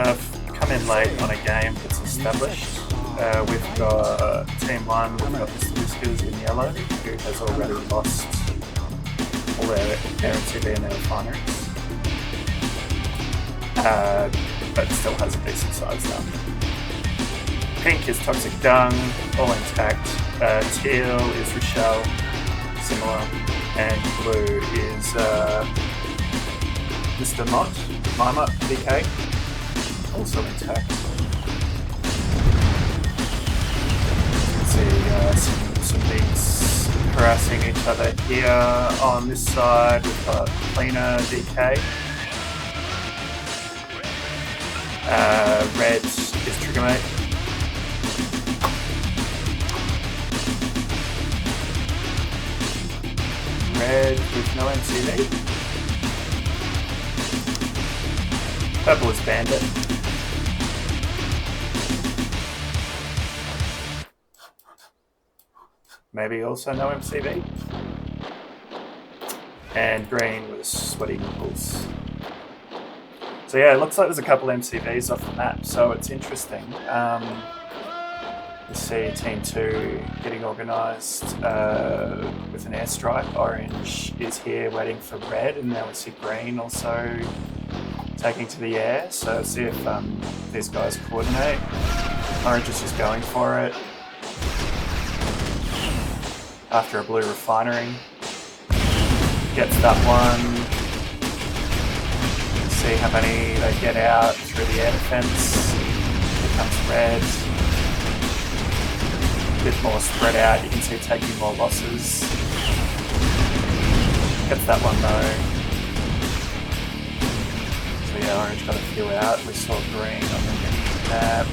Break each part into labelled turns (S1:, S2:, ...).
S1: come in late on a game that's established. We've got Team 1, we've got Mr. Whiskers in yellow, who has already lost all their MTV and their refineries. But still has a decent size now. Pink is Toxic Dung, all intact. Teal is Rochelle, similar. And blue is Mr. Mima, DK, also intact. Some beats harassing each other here. On this side, we've got Cleaner, DK. Red is Triggermate. Red with no MCV. Purple is Bandit. Maybe also no MCV. And green was Sweaty Nipples. So yeah, it looks like there's a couple MCVs off the map, so it's interesting. You see Team 2 getting organised with an airstrike. Orange is here waiting for red, and now we see green also taking to the air. So see if these guys coordinate. Orange is just going for it. After a blue refinery. Gets that one. See how many they get out through the air defense. Here comes red. A bit more spread out, you can see taking more losses. Gets that one though. So yeah, orange got a few out. We saw green on the map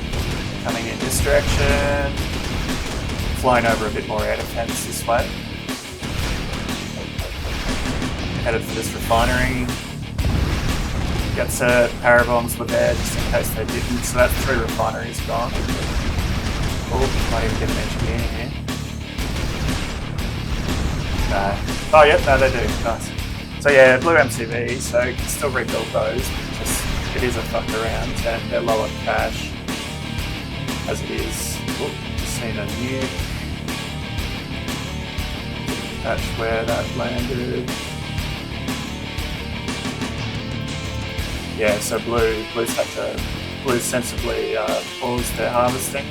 S1: coming in this direction. Flying over a bit more air defense this way. Headed for this refinery. Gets it, parabombs were there just in case they didn't, so that's 3 refineries gone. Oh, might even get an engineer here. No. Oh, yep, no, they do. Nice. So yeah, blue MCV, so you can still rebuild those. Just it is a fuck around, and they're low on cash as it is. Oh, just seen a nuke. Catch where that landed. Yeah, so blues sensibly pause their harvesting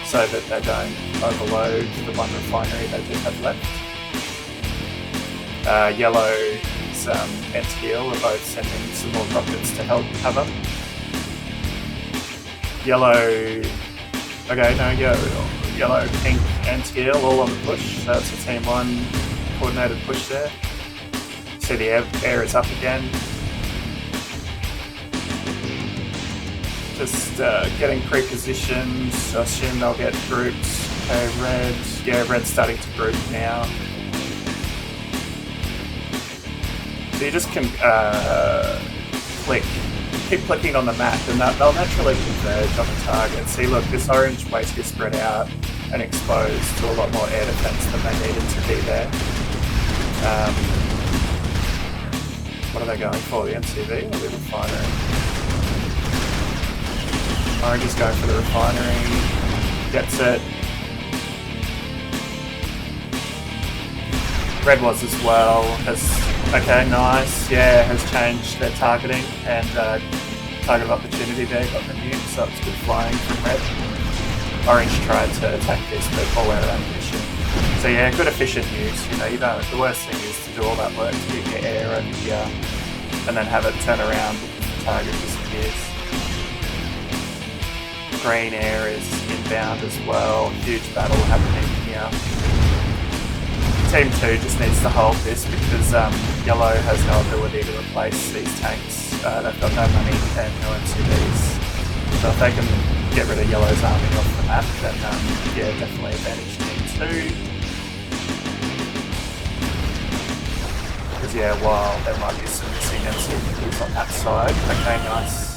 S1: so that they don't overload the one refinery they do have left. Yellow's and teal are both sending some more rockets to help cover. Yellow, pink and teal all on the push, so that's a Team 1 coordinated push there. See the air is up again. Just getting pre-positioned, so I assume they'll get grouped. Okay, red's starting to group now. So you just can keep clicking on the map and they'll naturally converge on the target. See, look, this orange way to get spread out and exposed to a lot more air defense than they needed to be there. What are they going for, the MCV or the refinery? Orange is going for the refinery, gets it. Red was as well, okay, nice, yeah, has changed their targeting and target of opportunity there, got the nuke, so it's good flying from red. Orange tried to attack this, but all out of ammunition. So yeah, good efficient use, the worst thing is to do all that work to get your air over here and then have it turn around because the target disappears. Green air is inbound as well. Huge battle happening here. Team 2 just needs to hold this because yellow has no ability to replace these tanks. They've got no money and no MCVs. So if they can get rid of yellow's army off the map, then yeah, definitely advantage Team 2. Because yeah, while there might be some missing MCVs on that side. Okay, nice.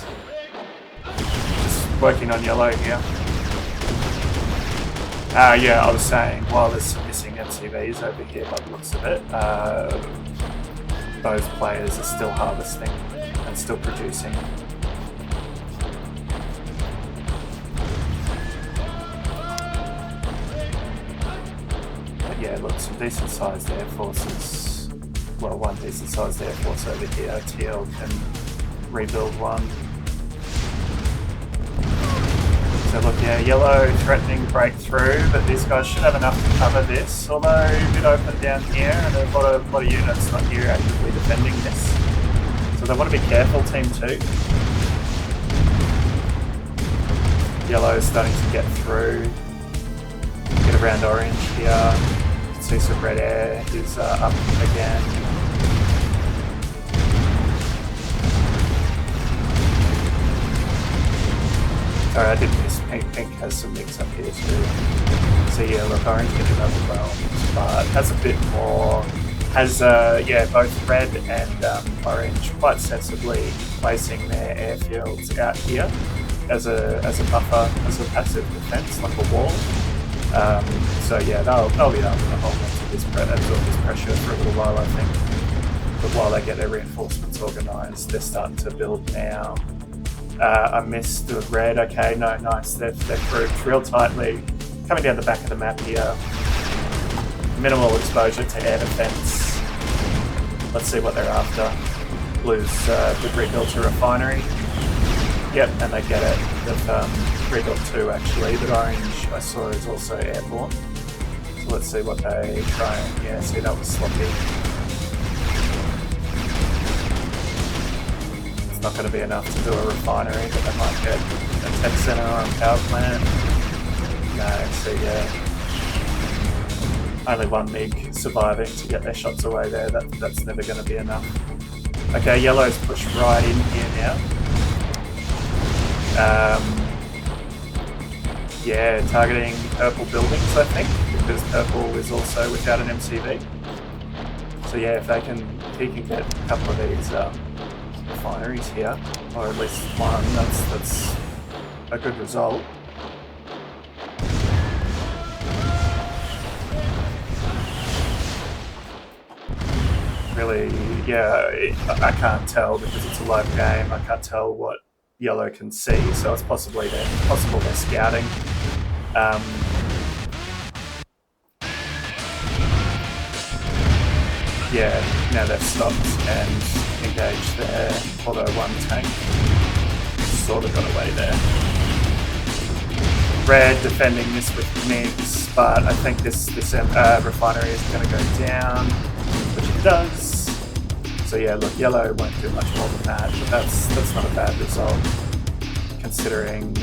S1: Working on yellow here. Yeah, I was saying, while there's some missing MCVs over here by the looks of it, those players are still harvesting and still producing. But yeah, look, some decent sized air forces. Well, one decent sized air force over here. TL can rebuild one. So look, yeah, yellow threatening breakthrough, but these guys should have enough to cover this. Although a bit open down here, and a lot of units not here actively defending this. So they want to be careful, team 2. Yellow is starting to get through. Get around orange here. See some red air is up again. Sorry, I did miss pink. Pink has some mix up here too. So yeah, look, orange getting overwhelmed, but has a bit more. Has yeah, both red and orange quite sensibly placing their airfields out here as a buffer, as a passive defense, like a wall. So yeah, they'll be able to hold on to this absorb this pressure for a little while, I think. But while they get their reinforcements organised, they're starting to build now. I missed the red. Okay, no, nice. They're grouped real tightly, coming down the back of the map here. Minimal exposure to air defense. Let's see what they're after. Blues they've rebuilt a refinery. Yep, and they get it. They've rebuilt 2 actually, but orange I saw is also airborne. So let's see what they try and, yeah, see, that was sloppy. It's not going to be enough to do a refinery, but they might get a tech center or a power plant. No, so yeah. Only 1 MiG surviving to get their shots away there. That's never going to be enough. Okay, yellow's pushed right in here now. Yeah, targeting purple buildings, I think, because purple is also without an MCV. So yeah, if he can get a couple of these refineries here, or at least one, that's a good result. Really, yeah, I can't tell because it's a live game. I can't tell what yellow can see, so it's possible they're scouting. Yeah, now they've stopped and engaged there, although 1 tank sort of got away there. Red defending this with MiGs, but I think this refinery is going to go down, which it does. So yeah, look, yellow won't do much more than that, but that's not a bad result, considering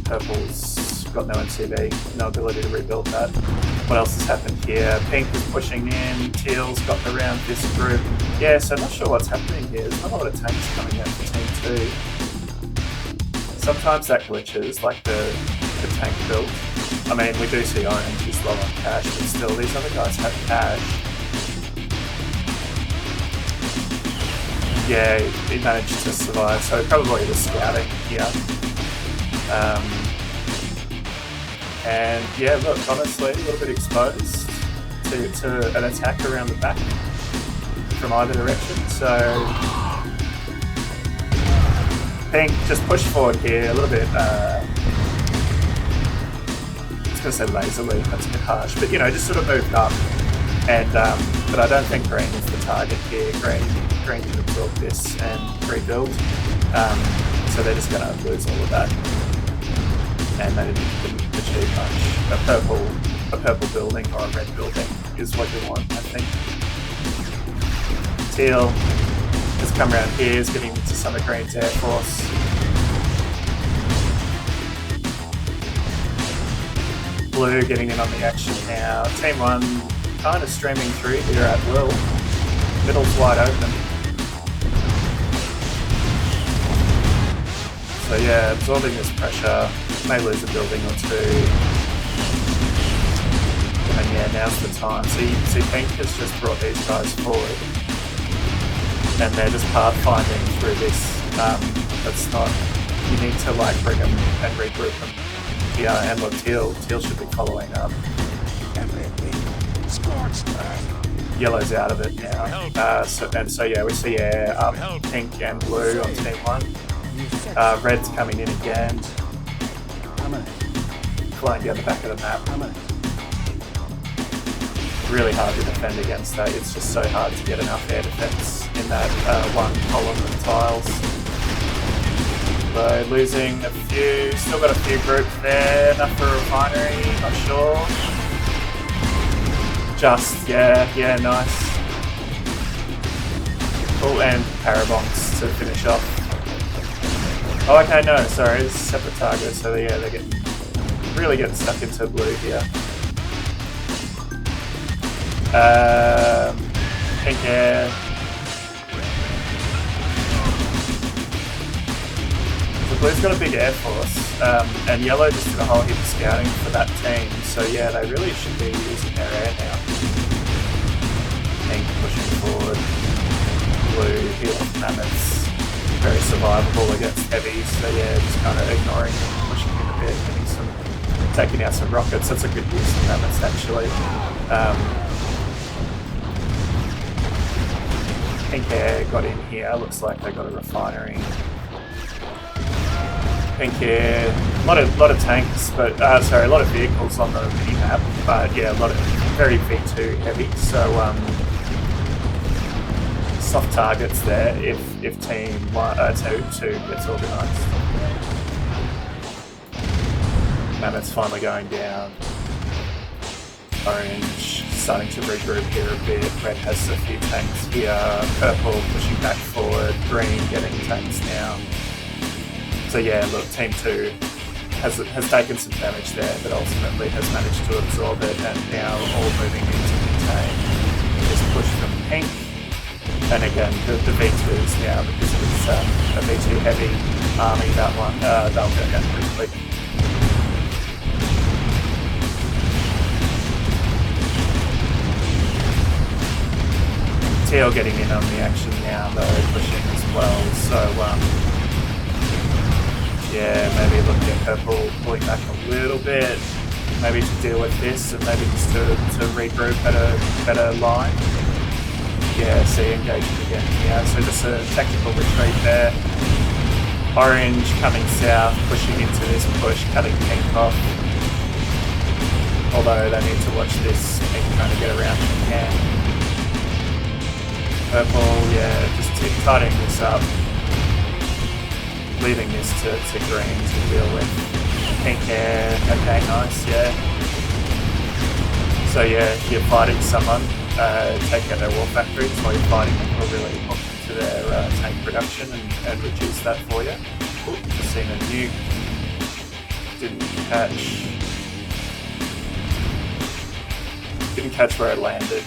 S1: purple's got no MCV, no ability to rebuild that. What else has happened here? Pink is pushing in, teal's got around this group. Yeah, so I'm not sure what's happening here. There's not a lot of tanks coming out for team 2. Sometimes that glitches, like the tank build. I mean, we do see orange is low on cash, but still, these other guys have cash. Yeah, he managed to survive, so probably the scouting here. And yeah, look, honestly, a little bit exposed to an attack around the back from either direction. So Pink just pushed forward here a little bit. I was going to say lazily, that's a bit harsh, but you know, just sort of moved up. And but I don't think green is the target here. Green can absorb this and rebuild. So they're just going to lose all of that. And they didn't achieve much. A purple building or a red building is what you want, I think. Teal has come around here, is getting into some of Green's Air Force. Blue getting in on the action now. Team 1 kind of streaming through here at will. Middle's wide open. So yeah, absorbing this pressure. May lose a building or 2. And yeah, now's the time. So you can see Pink has just brought these guys forward. And they're just pathfinding through this. That's not... You need to like bring them and regroup them. Yeah, and look, Teal should be following up. Yellow's out of it now. So yeah, we see air up, Pink and blue on team 1. Red's coming in again. Flying down the back of the map. really hard to defend against that. It's just so hard to get enough air defense in that one column of tiles. So losing a few, still got a few groups there, enough for a refinery, not sure. Just, yeah, nice. Oh, and Parabonks to finish off. Oh, okay, no, sorry, it's a separate target, so yeah, they're really getting stuck into blue here. Pink air. The blue's got a big air force, and yellow just did a whole heap of scouting for that team, so yeah, they really should be using their air now. Pink pushing forward. Blue heal off mammoths. Very survivable against heavies, so yeah, just kind of ignoring them, pushing in a bit, taking out some rockets. That's a good use of mammoths actually. Pink air got in here, looks like they got a refinery. Pink air, a lot of tanks, but a lot of vehicles on the mini map, but yeah, a lot of very V2 heavy. So soft targets there if team 2 gets organised. Mammoth's finally going down. Orange starting to regroup here a bit. Red has a few tanks here. Purple pushing back forward. Green getting tanks now. So yeah, look, Team 2 has taken some damage there, but ultimately has managed to absorb it, and now all moving into contain. Just push from pink, and again the V2s now, because it's a V2 heavy army, that one they'll go down quickly. Teal getting in on the action now, though, pushing as well. So yeah, maybe looking at purple pulling back a little bit, maybe to deal with this, and maybe just to regroup at a better line. Yeah, see, engaging again. Yeah, so just a tactical retreat there. Orange coming south, pushing into this push, cutting pink off. Although they need to watch this, pink trying to get around if they can. Purple, yeah, just tidying this up. Leaving this to green to deal with. Pink air, okay, nice, yeah. So yeah, if you're fighting someone, take out their war factories while you're fighting them, will really hook into their tank production and reduce that for you. Ooh, just seeing a nuke. Didn't catch where it landed.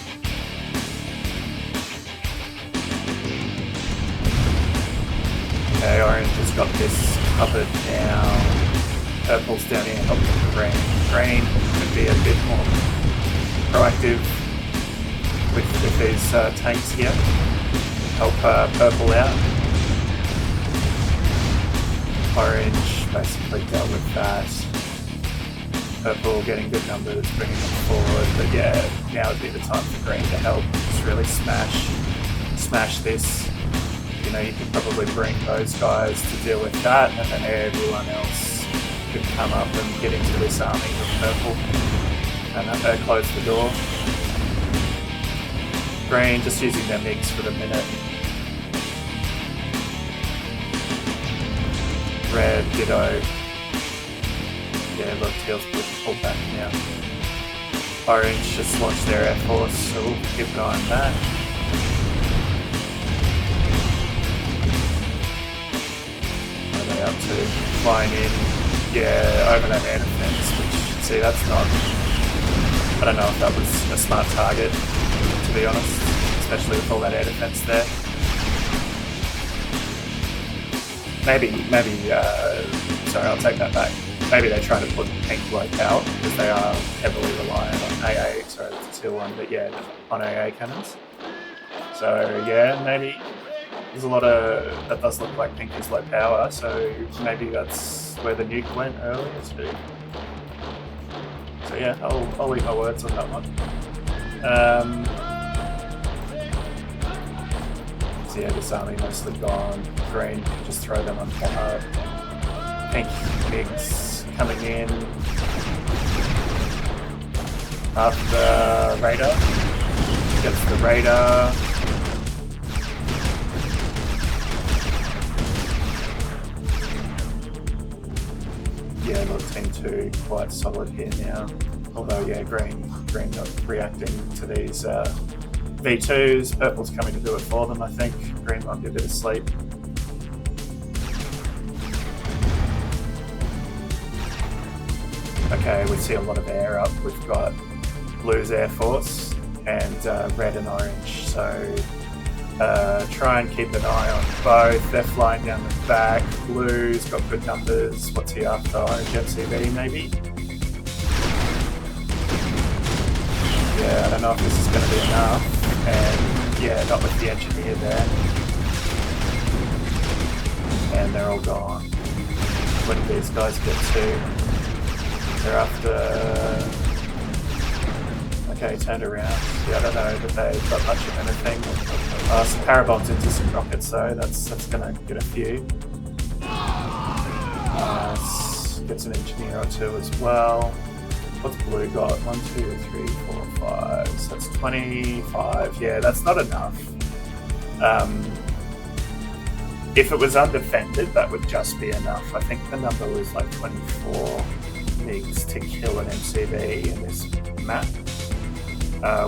S1: Okay, orange has got this covered now. Purple's down here helping the green. Green could be a bit more proactive with these tanks here. Help purple out. Orange basically dealt with that. Purple getting good numbers, bringing them forward. But yeah, now would be the time for green to help. Just really smash this. You know, you can probably bring those guys to deal with that, and then everyone else could come up and get into this army with purple and close the door. Green just using their mix for the minute. Red, ditto. Yeah, look, Teal's pulled back now. Orange just launched their air force, so we'll keep an eye on that. Up to flying in, yeah, over that air defense, which, see, that's not, I don't know if that was a smart target, to be honest, especially with all that air defense there. Sorry, I'll take that back. Maybe they try to put pink low power, because they are heavily reliant on AA, sorry, that's a Teal one, but yeah, on AA cannons. So yeah, maybe. There's a lot of, that does look like pink is low power, so maybe that's where the nuke went earlier too. So yeah, I'll leave my words on that one. So yeah, this army mostly gone. Green, just throw them on fire. Pink mix coming in. After Raider. Gets the Raider. Yeah, look, Team 2 quite solid here now. Although, yeah, green not reacting to these V2s. Purple's coming to do it for them, I think. Green might be a bit asleep. Okay, we see a lot of air up. We've got blue's Air Force and red and orange. So try and keep an eye on both. They're flying down the back. Blue's got good numbers. What's he after? Orange MCV maybe? Yeah, I don't know if this is going to be enough. And yeah, not with the engineer there. And they're all gone. What did these guys get to? They're after... Okay, turned around. Yeah, I don't know that they've got much of anything. Some Parabombs into some rockets though, that's going to get a few. Gets an engineer or two as well. What's blue got? 1, 2, 3, 4, 5. So that's 25. Yeah, that's not enough. If it was undefended, that would just be enough. I think the number was like 24 MiGs to kill an MCV in this map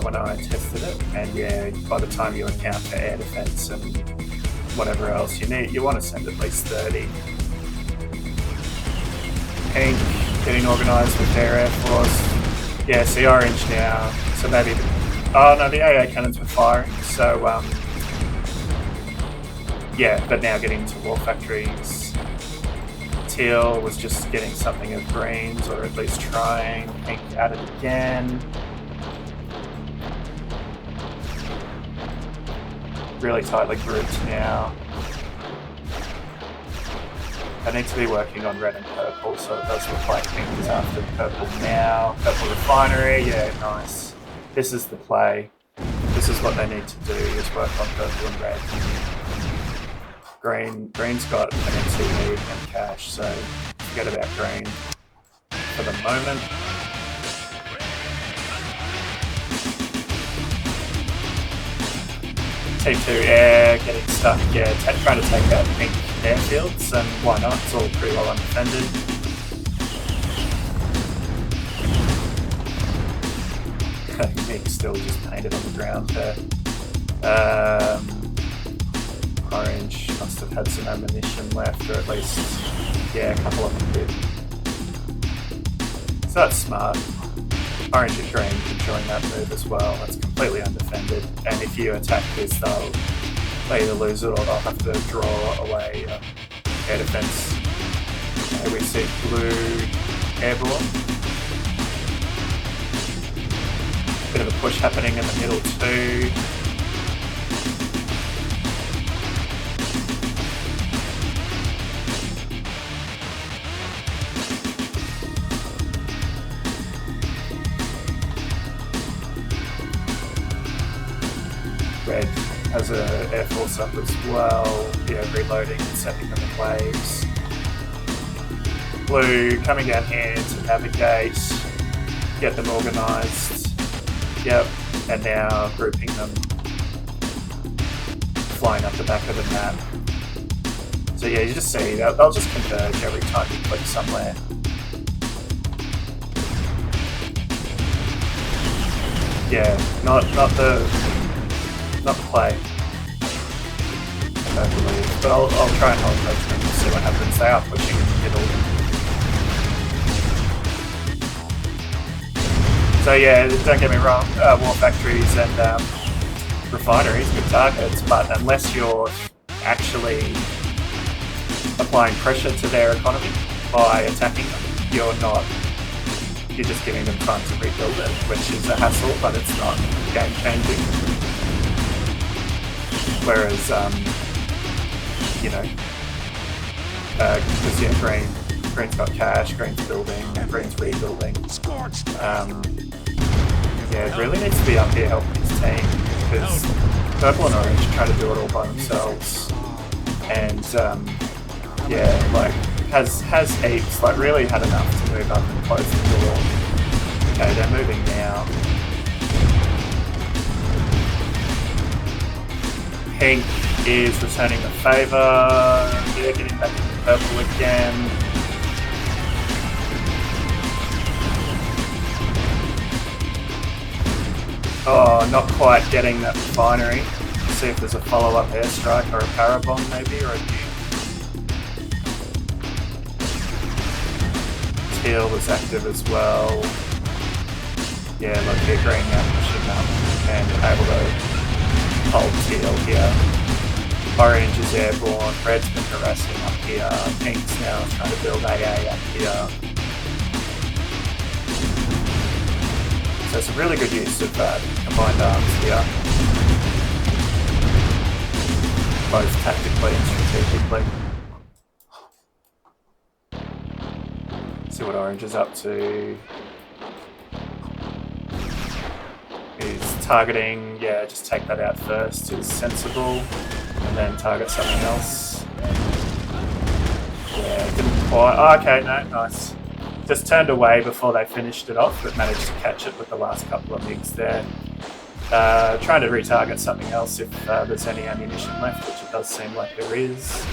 S1: when I tested it. And yeah, by the time you account for air defense and whatever else you need, you want to send at least 30. Pink getting organised with their Air Force. Yeah, see orange now. So maybe oh no, the AA cannons were firing. So yeah, but now getting to war factories. Teal was just getting something of greens, or at least trying. Pink at it again. Really tightly grouped now. I need to be working on red and purple, so it does look like pink is after purple now. Purple refinery, yeah, nice. This is the play. This is what they need to do, is work on purple and red. Green's got an MCV and cash, so forget about green for the moment. Team 2 air getting stuck, yeah, trying to take out pink airfields, and why not? It's all pretty well undefended. Nick's still just painted on the ground there. Orange must have had some ammunition left, or at least, yeah, a couple of them did. So that's smart. Orange and green can join that move as well. That's completely undefended. And if you attack this, they'll either lose it or they'll have to draw away air defense. We see blue airborne. Bit of a push happening in the middle too. Red has an Air Force up as well, yeah, reloading and sending them in waves. Blue coming down here to navigate, get them organised, yep, and now grouping them, flying up the back of the map. So yeah, you just see, they'll just converge every time you click somewhere. Yeah, not the play, I believe. But I'll try and hold those things and see what happens. They are pushing in the middle. So yeah, don't get me wrong, war factories and refineries, good targets, but unless you're actually applying pressure to their economy by attacking them, you're just giving them time to rebuild it, which is a hassle, but it's not game changing. Whereas, because yeah, green's got cash, green's building, green's rebuilding. Yeah, it really needs to be up here helping his team, because purple and orange try to do it all by themselves. And yeah, like has heaps, like really had enough to move up and close the door. Okay, they're moving now. Pink is returning the favour. They're getting back into purple again. Oh, not quite getting that refinery. Let's see if there's a follow-up airstrike or a parabomb maybe, or a nuke. Teal was active as well. Yeah, look here, green now pushing up and able to hold teal here. Orange is airborne, red's been harassing up here, pink's now trying to build AA up here. So it's a really good use of combined arms here, both tactically and strategically. See what Orange is up to. He's targeting, yeah, just take that out first, is sensible, and then target something else. Yeah, didn't quite, oh, okay, no, nice. Just turned away before they finished it off, but managed to catch it with the last couple of MiGs there. Trying to retarget something else if there's any ammunition left, which it does seem like there is.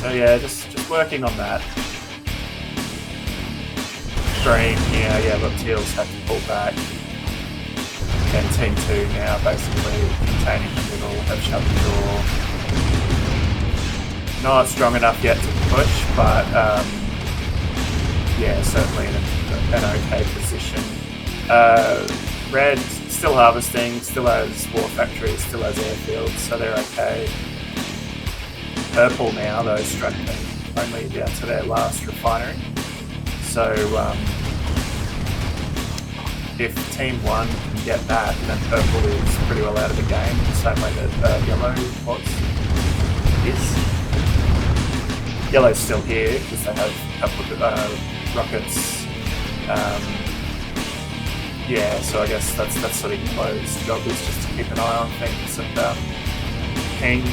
S1: So yeah, just working on that. Green here, yeah, look, Teal's had to pull back. And Team 2 now basically containing the middle, have shut the door. Not strong enough yet to push, but yeah, certainly in an okay position. Red still harvesting, still has war factories, still has airfields, so they're okay. Purple now, though, struggling only down to their last refinery. So if Team 1 can get that, then purple is pretty well out of the game, the same way that yellow was. Is. Yellow's still here because they have a couple of rockets. Yeah, so I guess that's sort of Yellow's job, is just to keep an eye on things and ping.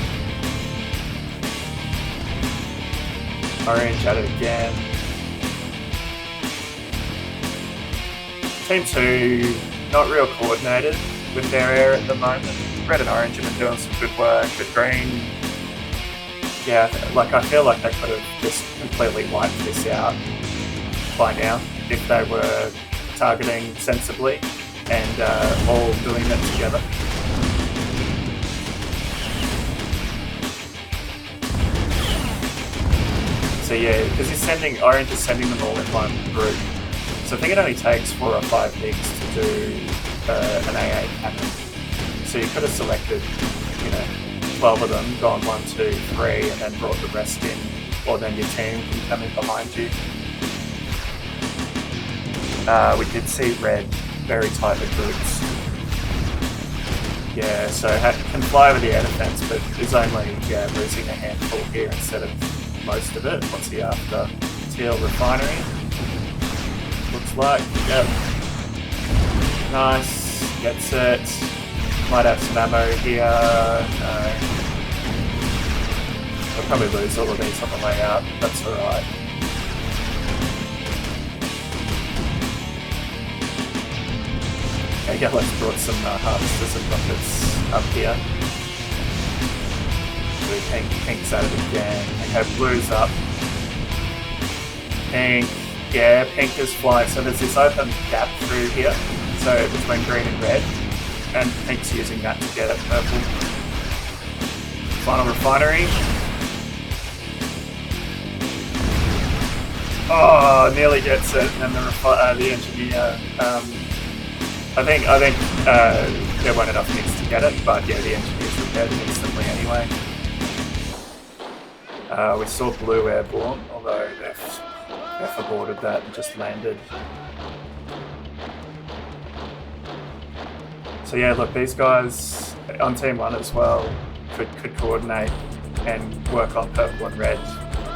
S1: Orange at it again. Team 2 not real coordinated with their air at the moment. Red and Orange have been doing some good work, but Green, yeah, like I feel like they could have just completely wiped this out by now if they were targeting sensibly and all doing it together. So yeah, because Orange is sending them all in one group. So I think it only takes 4 or 5 MiGs to do an AA cannon. So you could have selected, 12 of them, gone 1, 2, 3, and then brought the rest in, or then your team can come in behind you. We did see Red very tightly groups. Yeah, so can fly over the air defense, but is only losing a handful here instead of most of it. What's he after? Teal refinery. Looks like, yep. Nice, gets it. Might have some ammo here. No. I'll probably lose all of these on the way out, but that's alright. Okay, Yellow's brought some harvesters and rockets up here. Pink's at it again. Okay, blue's up. Pink. Yeah, pink is flying. So there's this open gap through here. So between green and red. And pink's using that to get at purple. Final refinery. Oh, nearly gets it. And then the engineer. I think there weren't enough MiGs to get it, but yeah, the engineers repaired it instantly anyway. We saw blue airborne, although they've aborted that and just landed. So yeah, look, these guys on Team 1 as well could coordinate and work on purple and red,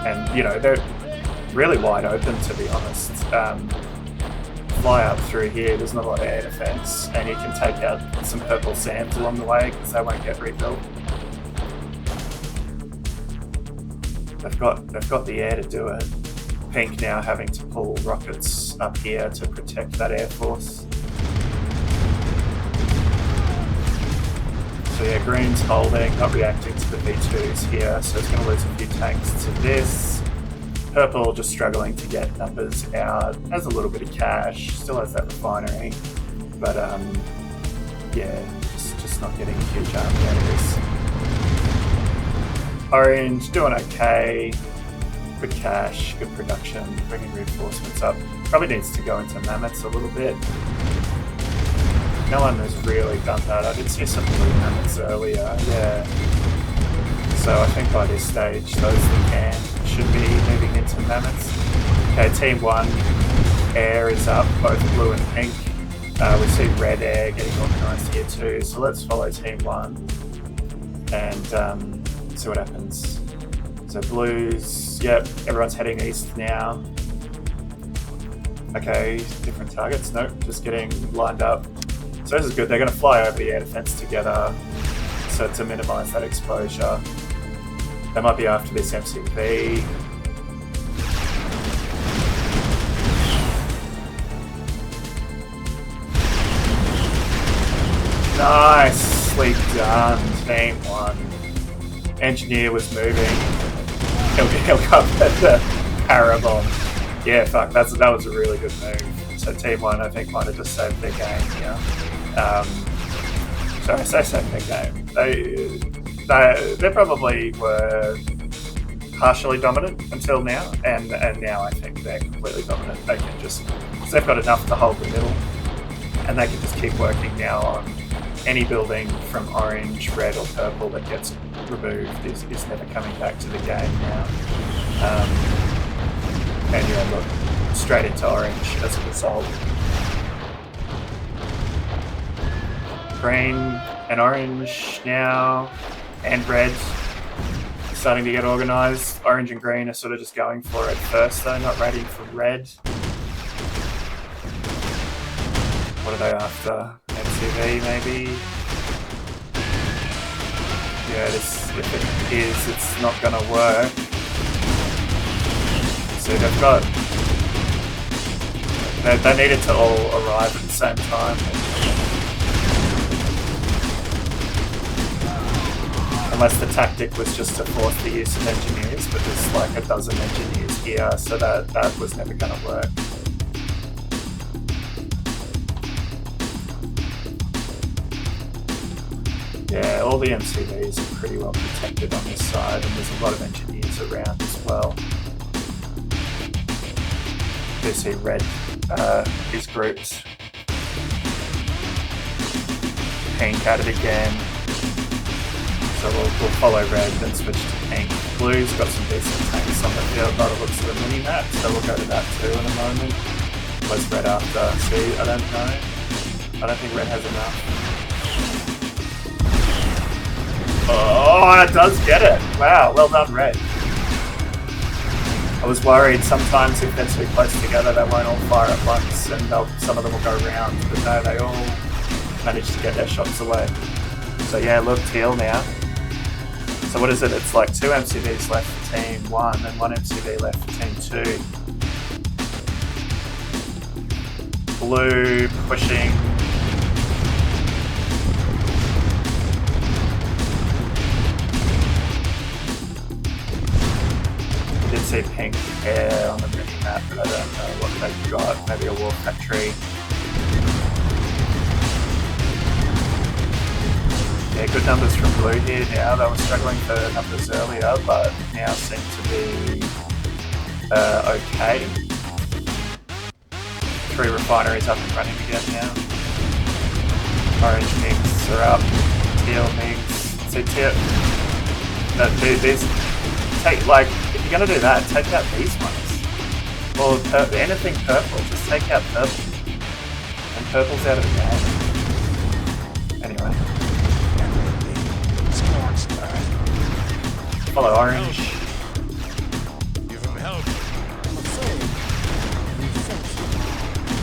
S1: and they're really wide open, to be honest. Fly up through here, there's not a lot of air defense, and you can take out some purple SAMs along the way because they won't get rebuilt. they've got the air to do it. Pink now having to pull rockets up here to protect that air force. So yeah, green's holding, not reacting to the V2s here, so it's going to lose a few tanks to this. Purple just struggling to get numbers out, has a little bit of cash, still has that refinery, but yeah, just not getting a huge army out of this. Orange doing okay, good cash, good production, bringing reinforcements up. Probably needs to go into mammoths a little bit. No one has really done that. I did see some blue mammoths earlier, yeah. So I think by this stage, those that can should be moving into mammoths. Okay, Team 1, air is up, both blue and pink. We see red air getting organised here too, so let's follow Team 1 and see what happens. So blues, yep, everyone's heading east now. Okay, different targets, nope, just getting lined up. So this is good, they're going to fly over the air defence together so to minimise that exposure. They might be after this MCV. Nicely done, Team 1. Engineer was moving. He'll come at the Parabomb. Yeah, fuck, that was a really good move. So Team 1, I think, might have just saved their game here. Sorry, I say saved their game. They probably were partially dominant until now, and now I think they're completely dominant. They can just, so they've got enough to hold the middle, and they can just keep working now on any building from orange, red, or purple that gets removed is never coming back to the game now. And yeah, look, straight into orange as a result. Green and orange now, and red starting to get organised. Orange and green are sort of just going for it first though, not ready for red. What are they after? MCV maybe? Yeah, if it is, it's not going to work. So they've got... They needed to all arrive at the same time. Unless the tactic was just to force the use of engineers, but there's like a dozen engineers here, so that was never going to work. Yeah, all the MCVs are pretty well protected on this side, and there's a lot of engineers around as well. You see red is grouped. Pink at it again. So we'll follow red, then switch to pink. Blue's got some decent tanks on the field by the looks of the mini-map, so we'll go to that too in a moment. Where's red after? See, I don't know. I don't think red has enough. Oh, it does get it! Wow, well done, red. I was worried sometimes if they're too close together they won't all fire at once and some of them will go round, but no, they all managed to get their shots away. So yeah, look, teal now. So what is it? It's like 2 MCVs left for Team 1 and 1 MCV left for Team 2. Blue pushing. I did see pink air on the mini-map, but I don't know what they've got. Maybe a war factory. Yeah, good numbers from blue here now. They were struggling for numbers earlier, but now seem to be okay. 3 refineries up and running again now. Orange MiGs are up. Teal MiGs. So teal. These take, like, if you're gonna do that, take out these ones. Or anything purple. Just take out purple. And purple's out of the game. Anyway. Follow orange.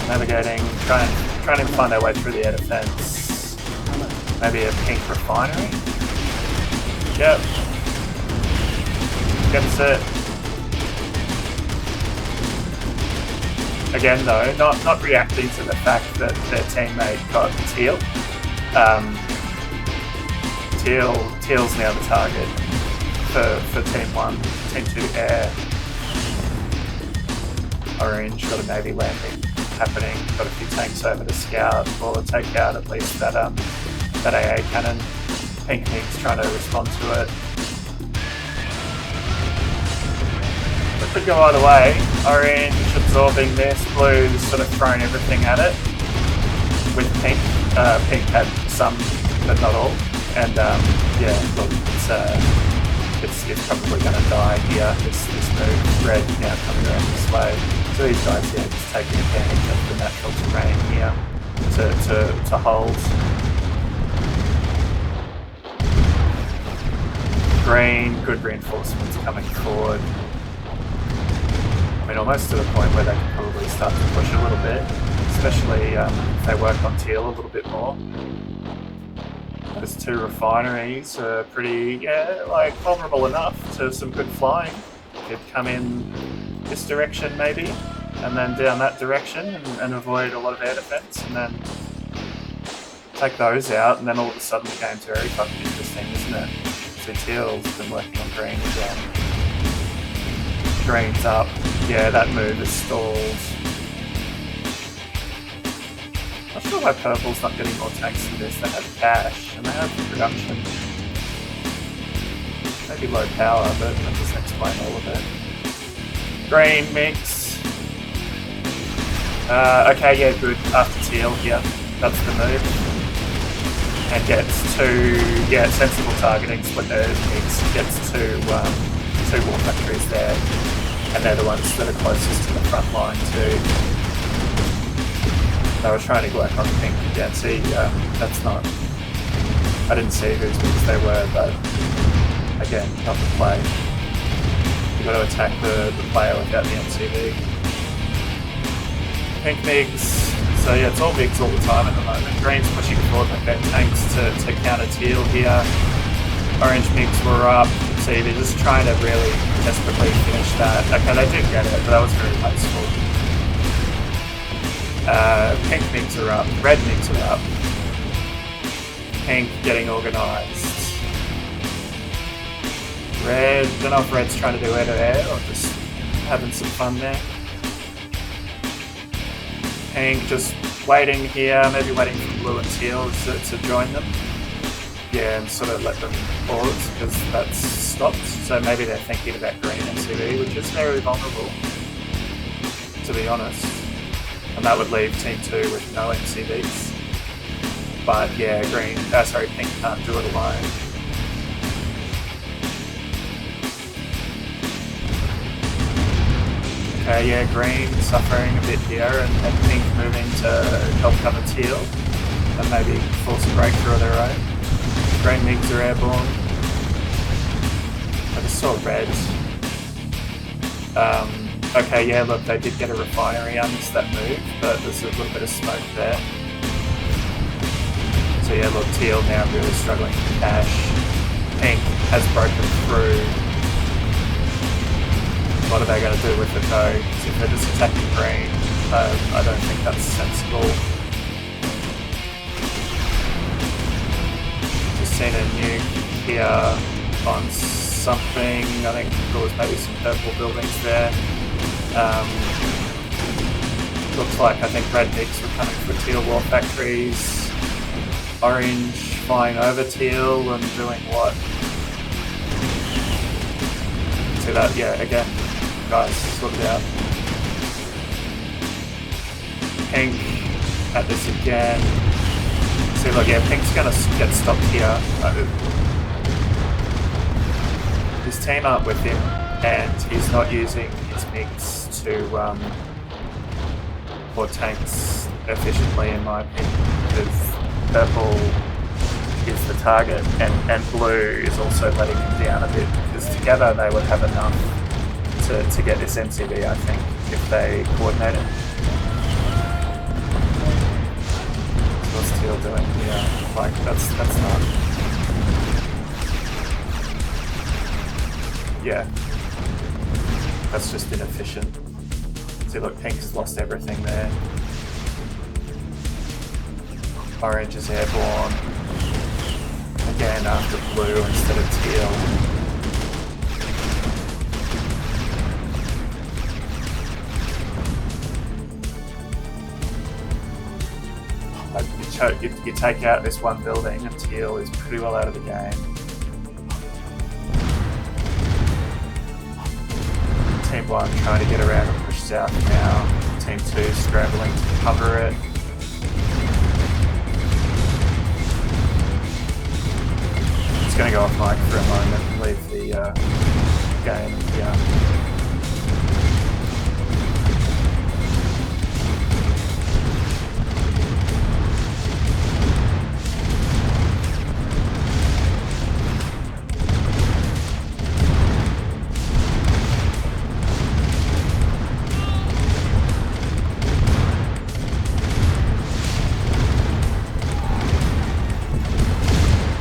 S1: Navigating, trying to find our way through the air defense. Maybe a pink refinery. Yep. gets it. Again though, not reacting to the fact that their teammate got teal. Teal's now the target for Team 1. Team 2 air. Orange got a navy landing happening. Got a few tanks over to scout or take out at least that AA cannon. Pink Nick's trying to respond to it. It could go either way. Orange absorbing this, blue's sort of thrown everything at it. With pink, pink had some, but not all. And yeah, look, it's probably going to die here. This move, red now coming around this way. So these guys, yeah, just taking advantage of the natural terrain here to hold. Green, good reinforcements coming forward. I mean, almost to the point where they can probably start to push a little bit, especially if they work on teal a little bit more. Those two refineries are pretty, yeah, like vulnerable enough to some good flying. Could come in this direction maybe, and then down that direction and avoid a lot of air defense, and then take those out, and then all of a sudden the game's very fucking interesting, isn't it? So teal's been working on green again. Green's up. Yeah, that move is stalled. Not sure why purple's not getting more tanks than this. They have cash and they have production. Maybe low power, but that doesn't explain all of it. Green mix. Okay, yeah, good. After teal here. That's the move. And gets to, yeah, sensible targeting. Split node mix. Gets to two war factories there. And they're the ones that are closest to the front line too. They were trying to work on pink again. See, that's not... I didn't see whose mix they were, but again, not the play. You've got to attack the player without the MCV. Pink MiGs, so yeah, it's all MiGs all the time at the moment. Green's pushing forward with their tanks to counter teal here. Orange MiGs were up. See, they're just trying to really desperately finish that. Okay, they did get it, but that was very wasteful. Pink MiGs are up. Red MiGs are up. Pink getting organised. Red, don't know if Red's trying to do air-to-air or just having some fun there. Pink just waiting here, maybe waiting for blue and teal to join them. Yeah, and sort of let them pause because that's stopped. So maybe they're thinking about green MCV, which is very vulnerable, to be honest. And that would leave Team 2 with no MCVs. But yeah, Pink can't do it alone. Okay, yeah, green suffering a bit here, and pink moving to help cover teal, and maybe force a breakthrough of their own. Green MiGs are airborne. I just saw red. Okay, yeah, look, they did get a refinery. I missed that move, but there's a little bit of smoke there. So yeah, look, teal now really struggling for cash. Pink has broken through. What are they going to do with it though? Because if they're just attacking green, I don't think that's sensible. Seen a nuke here on something. I think there was maybe some purple buildings there. Looks like I think red MiGs were coming for teal war factories. Orange flying over teal and doing what? See that? Yeah, again, guys, sort it out. Pink at this again. See, look, yeah, Pink's gonna get stopped here. His team aren't with him, and he's not using his MiGs to or tanks efficiently, in my opinion, because purple is the target, and blue is also letting him down a bit, because together they would have enough to get this MCV, I think, if they coordinated. What's teal doing? Yeah, like that's not. Yeah, That's just inefficient. See, look, pink has lost everything there. Orange is airborne. Again after blue instead of teal. You take out this one building and teal is pretty well out of the game. Team 1 trying to get around and push south now. Team 2 scrambling to cover it. Just going to go off mic for a moment and leave the game here.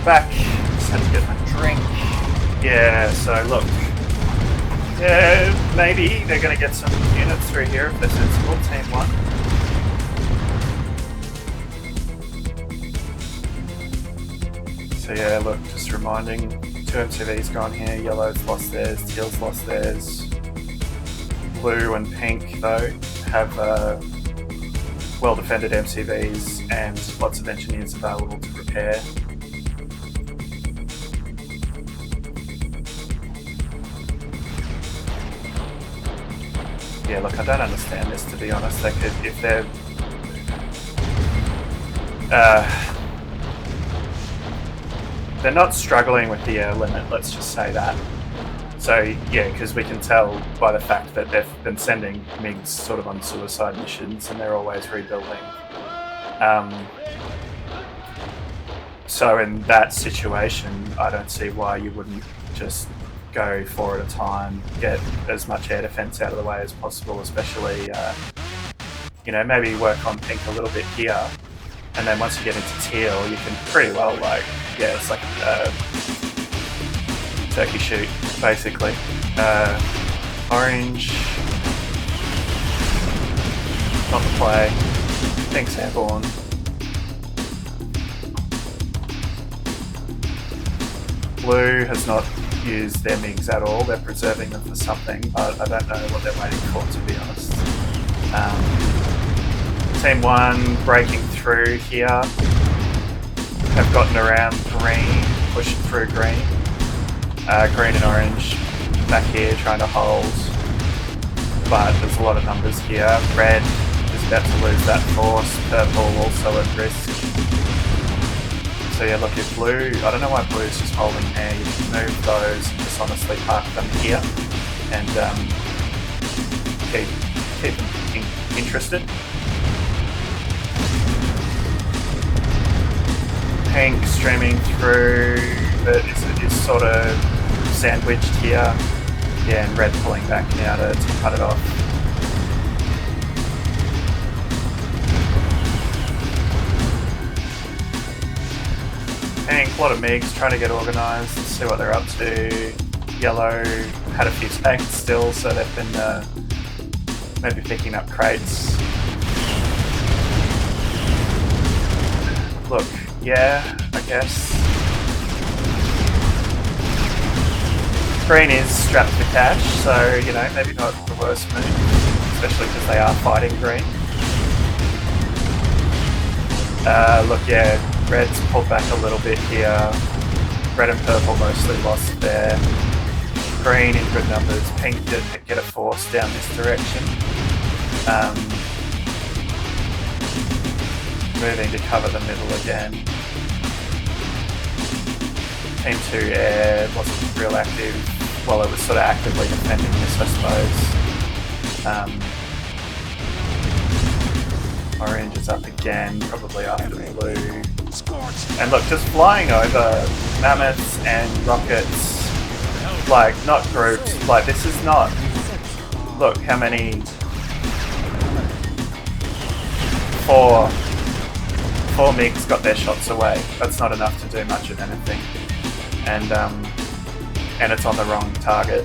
S1: Back, just had to get my drink. Yeah, so look. Yeah, maybe they're going to get some units through here if they're sensible, Team 1. So yeah, look, just reminding, 2 MCVs gone here, yellow's lost theirs, teal's lost theirs. Blue and pink, though, have well-defended MCVs and lots of engineers available to repair. Yeah, look, I don't understand this, to be honest. They could, if they're... they're not struggling with the air limit, let's just say that. So, yeah, because we can tell by the fact that they've been sending MiGs sort of on suicide missions and they're always rebuilding. So in that situation, I don't see why you wouldn't just go 4 at a time, get as much air defense out of the way as possible, especially, you know, maybe work on pink a little bit here, and then once you get into teal, you can pretty well, like, yeah, it's like a turkey shoot, basically. Orange, not the play, pink's airborne. Blue has not used their MiGs at all. They're preserving them for something, but I don't know what they're waiting for, to be honest. Team 1 breaking through here, have gotten around green, pushing through green. Green and orange back here trying to hold, but there's a lot of numbers here. Red is about to lose that force, purple also at risk. So yeah, look, if blue, I don't know why blue is just holding there. You can move those and just honestly park them here and keep them interested. Pink streaming through, but is sort of sandwiched here. Yeah, and red pulling back now to cut it off. Pink, a lot of MiGs trying to get organised, see what they're up to. Yellow had a few tanks still, so they've been maybe picking up crates. Look, yeah, I guess. Green is strapped for cash, so, you know, maybe not the worst move, especially because they are fighting green. Look, yeah, red's pulled back a little bit here. Red and purple mostly lost there. Green in good numbers. Pink did get a force down this direction. Moving to cover the middle again. Team 2 air wasn't real active. Well, it was sort of actively defending this, I suppose. Orange is up again, probably after blue. And look, just flying over mammoths and rockets, like, not groups, like, this is not, look how many, four MiGs got their shots away. That's not enough to do much of anything. And and it's on the wrong target.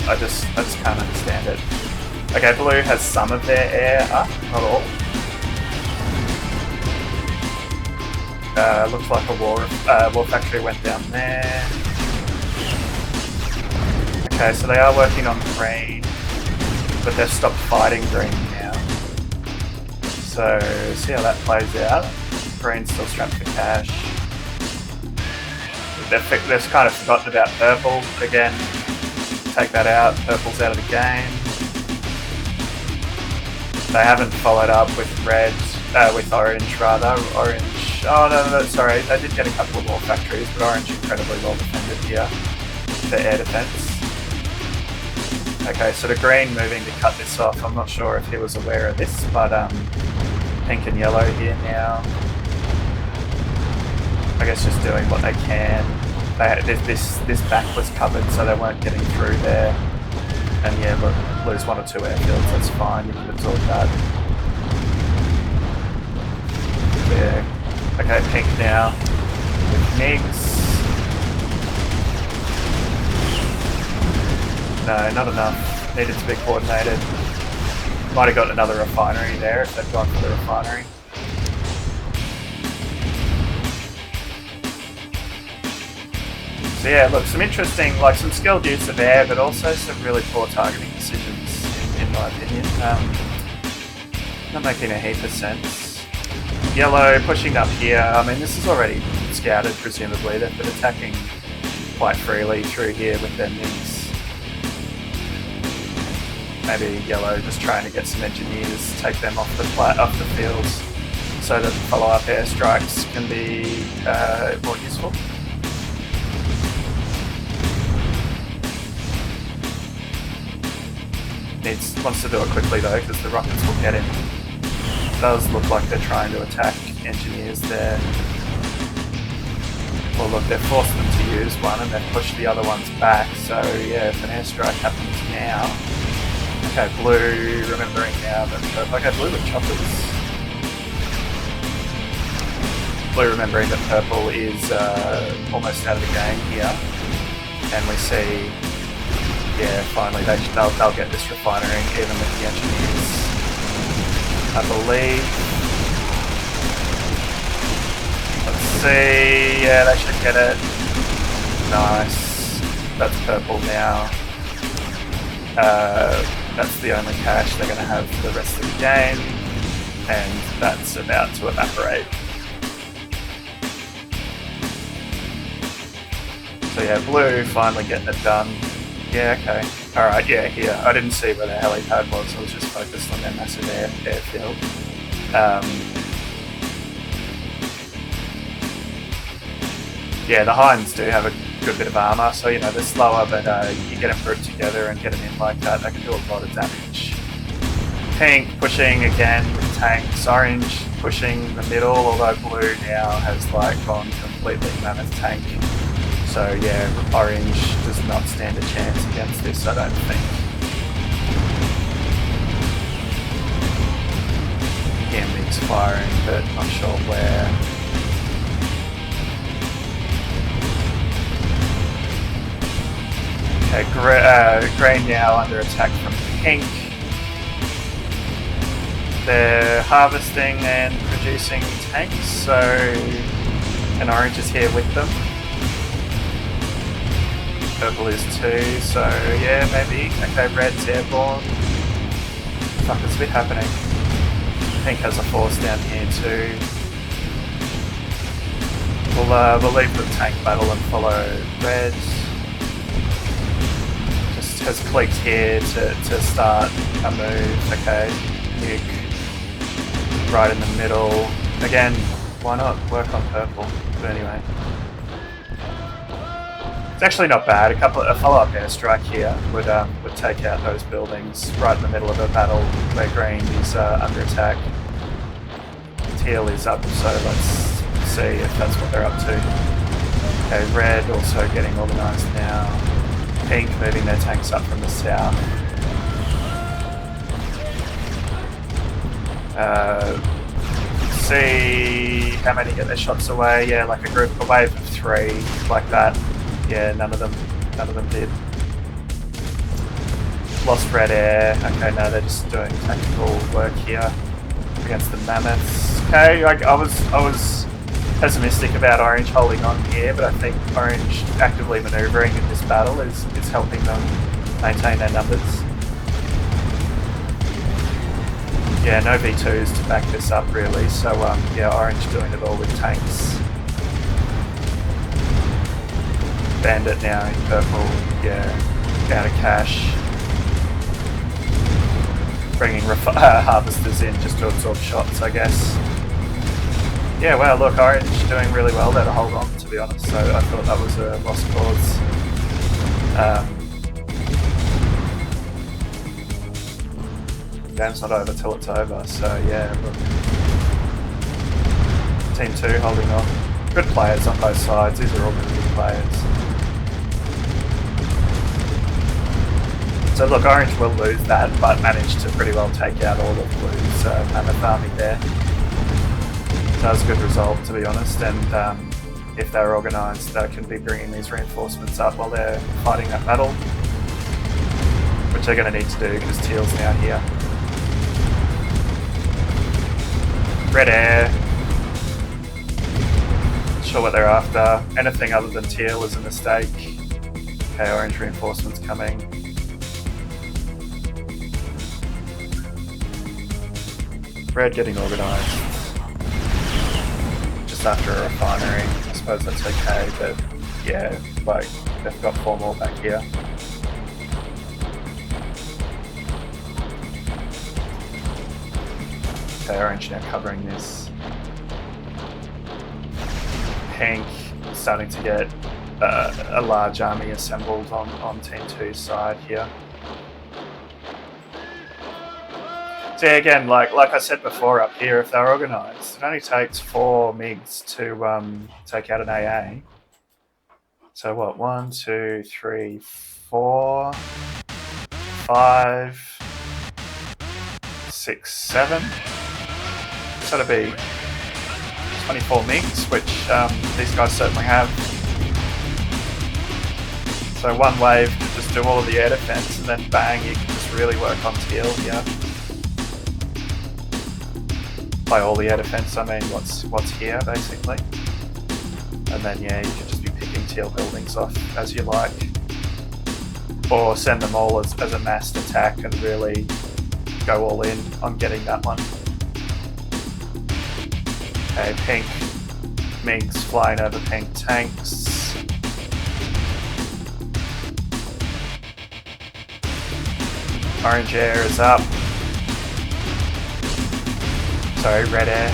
S1: I just can't understand it. Okay, blue has some of their air up, not all. Looks like a war factory went down there. Okay, so they are working on green, but they've stopped fighting green now. So, see how that plays out. Green's still strapped for cash. They've kind of forgotten about purple. Again, take that out. Purple's out of the game. They haven't followed up with red, with orange rather. Orange. Oh no, sorry. They did get a couple of war factories, but orange incredibly well defended here. For air defense. Okay, so the green moving to cut this off. I'm not sure if he was aware of this, but pink and yellow here now. I guess just doing what they can. This back was covered, so they weren't getting through there. And yeah, look, lose 1 or 2 airfields, that's fine, you can absorb that. Yeah. Okay, pink now with MiGs. No, not enough. Needed to be coordinated. Might have got another refinery there if they'd gone for the refinery. So yeah, look, some interesting, like some skilled use of air, but also some really poor targeting decisions, in my opinion. Not making a heap of sense. Yellow pushing up here. I mean, this is already scouted, presumably. They've been attacking quite freely through here with their MiGs. Maybe yellow just trying to get some engineers, take them off the fields, so that follow-up airstrikes can be more useful. Wants to do it quickly though, because the rockets will get him. It does look like they're trying to attack engineers there. Well look, they've forced them to use one and they've pushed the other ones back, so yeah, if an airstrike happens now... Okay, blue, remembering now that... Okay, blue with choppers. Blue remembering that purple is almost out of the game here. And we see... Yeah, finally they'll get this refinery, even with the engineers, I believe. Let's see, yeah, they should get it. Nice. That's purple now. That's the only cash they're going to have for the rest of the game, and that's about to evaporate. So yeah, blue finally getting it done. Yeah, okay. Alright, yeah, here. I didn't see where the helipad was, I was just focused on their massive airfield. Yeah, the Hinds do have a good bit of armour, so you know, they're slower, but you get them grouped together and get them in like that, they can do a lot of damage. Pink pushing again with tanks, orange pushing the middle, although blue now has like gone completely mammoth tank. So yeah, orange does not stand a chance against this, I don't think. Yeah, MiG's firing, but not sure where. Okay, green now under attack from pink. They're harvesting and producing tanks, so... And orange is here with them. Purple is too, so yeah, maybe. Okay, red's airborne. Fuck, there's a bit happening. Pink has a force down here too. We'll leave the tank battle and follow red. Just has clicked here to start a move. Okay, MiG right in the middle. Again, why not work on purple? But anyway. It's actually not bad. A follow-up airstrike here would take out those buildings right in the middle of a battle where green is under attack. Teal is up, so let's see if that's what they're up to. Okay, red also getting organised now. Pink moving their tanks up from the south. See how many get their shots away. Yeah, like a wave of 3, like that. Yeah, none of them none of them did. Lost red air. Okay, no, they're just doing tactical work here against the mammoths. Okay, I was pessimistic about orange holding on here, but I think orange actively manoeuvring in this battle is helping them maintain their numbers. Yeah, no V2s to back this up really, so yeah, orange doing it all with tanks. Bandit now in purple, yeah, out of cash. Bringing harvesters in just to absorb shots, I guess. Yeah, wow, look, orange doing really well there to hold on, to be honest, so I thought that was a lost cause. Game's not over till it's over, so yeah, look. Team 2 holding on. Good players on both sides, these are all really good players. So look, orange will lose that, but managed to pretty well take out all of blue's mammoth army there. So that was a good result, to be honest, and if they're organised, they can be bringing these reinforcements up while they're fighting that battle, which they're going to need to do because teal's now here. Red air. Not sure what they're after. Anything other than teal is a mistake. Okay, orange reinforcements coming. Red getting organised. Just after a refinery. I suppose that's okay, but yeah, like they've got 4 more back here. Okay, orange now covering this. Pink starting to get a large army assembled on Team 2's side here. So yeah, again, like I said before up here, if they're organised, it only takes 4 MiGs to take out an AA. So what, 1, 2, 3, 4, 5, 6, 7. So that'll be 24 MiGs, which these guys certainly have. So one wave to just do all of the air defense, and then bang, you can just really work on teal here. By all the air defense, I mean what's here basically, and then yeah, you can just be picking teal buildings off as you like, or send them all as a massed attack and really go all in on getting that one. Okay, pink MiGs flying over pink tanks. Orange air is up. Sorry, red air.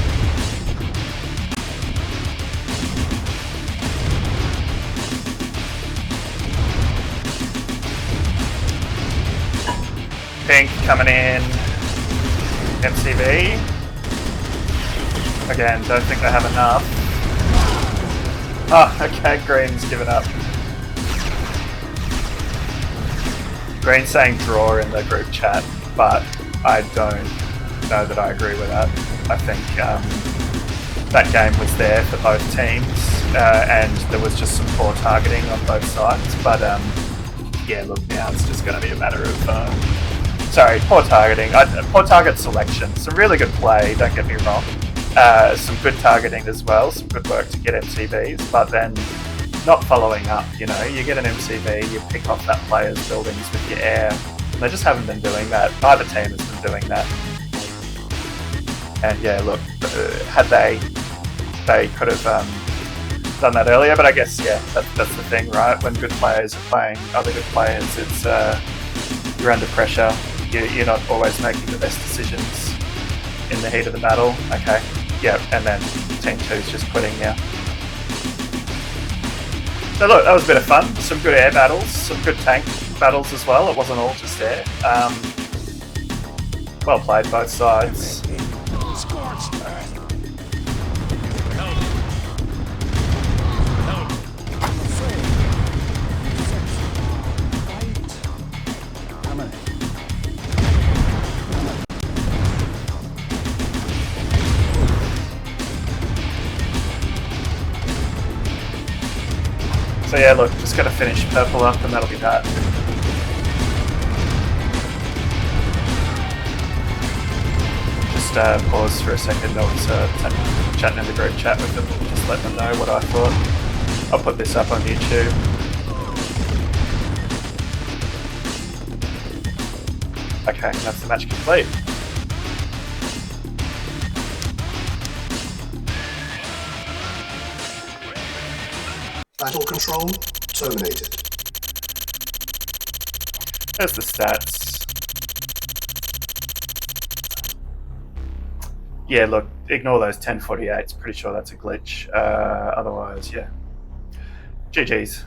S1: Pink coming in. MCV. Again, don't think they have enough. Oh, okay, green's given up. Green's saying draw in the group chat, but I don't know that I agree with that. I think that game was there for both teams, and there was just some poor targeting on both sides. But yeah, look, now it's just going to be a matter of poor targeting, poor target selection. Some really good play, don't get me wrong. Some good targeting as well, some good work to get MCVs, but then not following up. You know, you get an MCV, you pick off that player's buildings with your air. They just haven't been doing that. Neither team has been doing that. And yeah, look, had they could have done that earlier, but I guess, yeah, that's the thing, right? When good players are playing other good players, it's you're under pressure. You're not always making the best decisions in the heat of the battle. Okay, yeah, and then Team 2's just quitting now. So look, that was a bit of fun. Some good air battles, some good tank battles as well. It wasn't all just air. Well played, both sides. So So yeah, look, just gotta finish purple up and that'll be that. Just pause for a second. I was chatting in the group chat with them, just let them know what I thought. I'll put this up on YouTube. Okay, that's the match complete.
S2: Battle control terminated.
S1: There's the stats. Yeah, look, ignore those 1048s. Pretty sure that's a glitch. Otherwise, yeah. GG's.